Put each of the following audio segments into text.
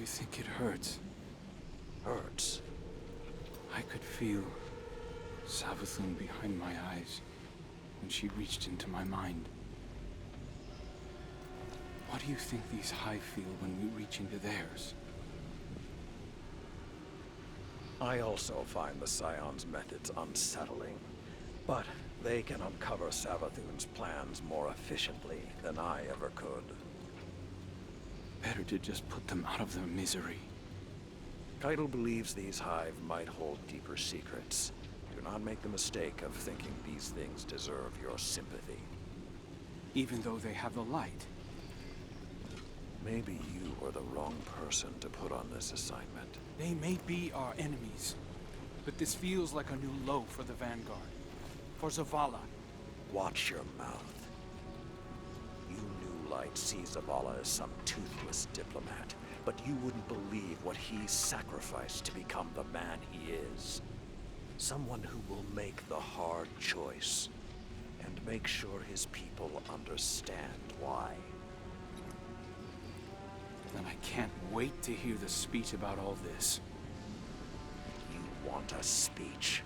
think it hurts? Hurts? I could feel Savathun behind my eyes when she reached into my mind. What do you think these Hive feel when we reach into theirs? I also find the Scion's methods unsettling, but they can uncover Savathun's plans more efficiently than I ever could. Better to just put them out of their misery. Keitel believes these Hive might hold deeper secrets. Do not make the mistake of thinking these things deserve your sympathy. Even though they have the light. Maybe you are the wrong person to put on this assignment. They may be our enemies, but this feels like a new low for the Vanguard. For Zavala. Watch your mouth. You New Light see Zavala as some toothless diplomat, but you wouldn't believe what he sacrificed to become the man he is. Someone who will make the hard choice, and make sure his people understand why. Then I can't wait to hear the speech about all this. You want a speech?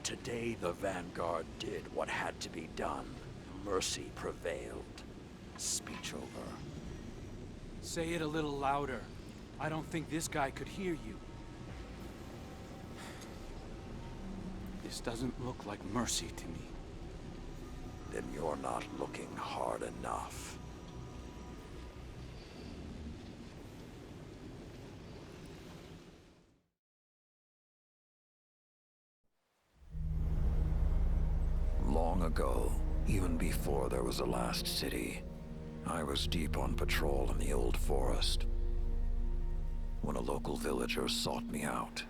Today the Vanguard did what had to be done. Mercy prevailed. Speech over. Say it a little louder. I don't think this guy could hear you. This doesn't look like mercy to me. Then you're not looking hard enough. Long ago, even before there was a last city, I was deep on patrol in the old forest when a local villager sought me out.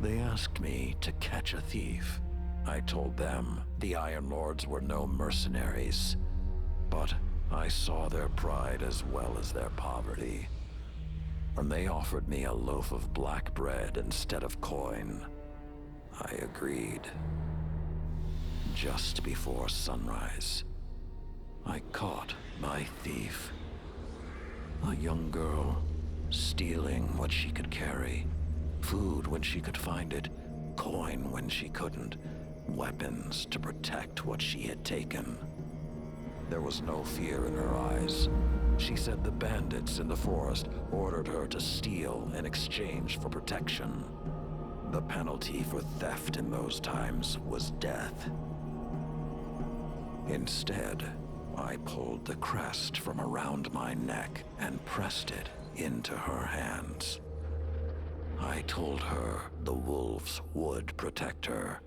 They asked me to catch a thief. I told them the Iron Lords were no mercenaries, but I saw their pride as well as their poverty. And they offered me a loaf of black bread instead of coin. I agreed. Just before sunrise, I caught my thief. A young girl, stealing what she could carry. Food when she could find it, coin when she couldn't, weapons to protect what she had taken. There was no fear in her eyes. She said the bandits in the forest ordered her to steal in exchange for protection. The penalty for theft in those times was death. Instead, I pulled the crest from around my neck and pressed it into her hands. I told her the wolves would protect her.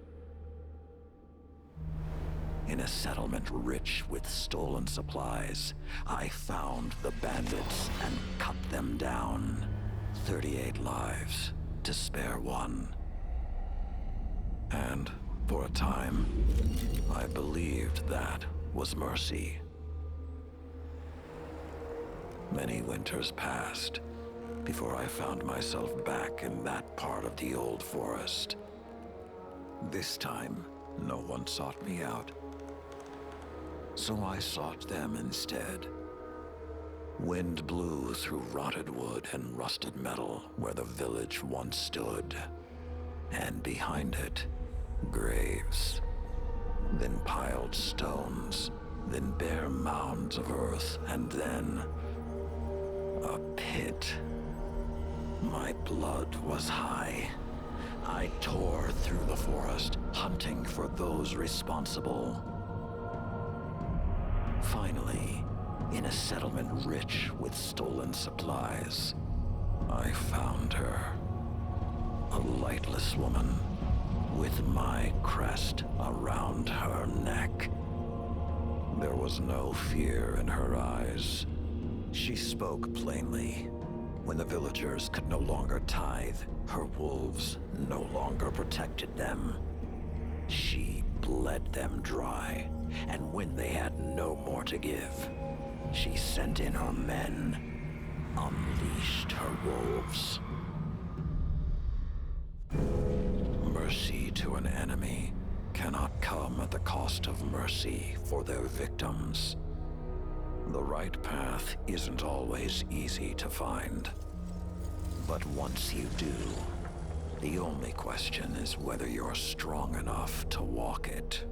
In a settlement rich with stolen supplies, I found the bandits and cut them down. 38 lives to spare one. And for a time, I believed that was mercy. Many winters passed before I found myself back in that part of the old forest. This time, no one sought me out. So I sought them instead. Wind blew through rotted wood and rusted metal where the village once stood. And behind it, graves. Then piled stones, then bare mounds of earth, and then a pit. My blood was high. I tore through the forest, hunting for those responsible. Finally, in a settlement rich with stolen supplies, I found her. A lightless woman, with my crest around her neck. There was no fear in her eyes. She spoke plainly. When the villagers could no longer tithe, her wolves no longer protected them. She bled them dry, and when they had no more to give, she sent in her men, unleashed her wolves. Mercy to an enemy cannot come at the cost of mercy for their victims. The right path isn't always easy to find. But once you do, the only question is whether you're strong enough to walk it.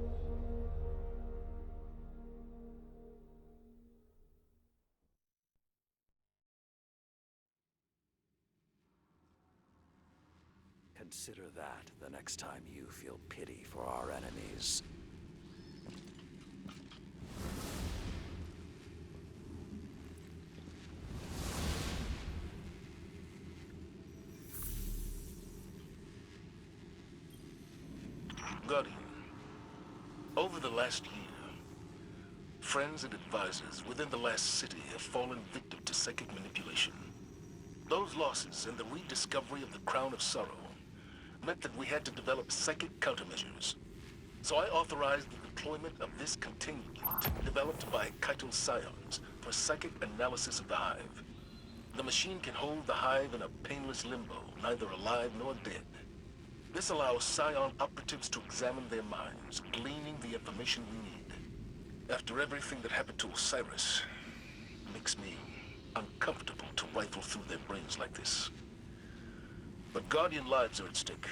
Consider that the next time you feel pity for our enemies. Guardian, over the last year, friends and advisors within the last city have fallen victim to psychic manipulation. Those losses and the rediscovery of the Crown of Sorrow meant that we had to develop psychic countermeasures. So I authorized the deployment of this contingent developed by Kaito Scions for psychic analysis of the Hive. The machine can hold the Hive in a painless limbo, neither alive nor dead. This allows Scion operatives to examine their minds, gleaning the information we need. After everything that happened to Osiris, it makes me uncomfortable to rifle through their brains like this. But Guardian lives are at stake.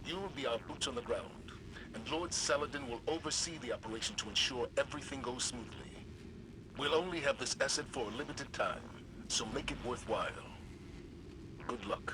You will be our boots on the ground, and Lord Saladin will oversee the operation to ensure everything goes smoothly. We'll only have this asset for a limited time, so make it worthwhile. Good luck.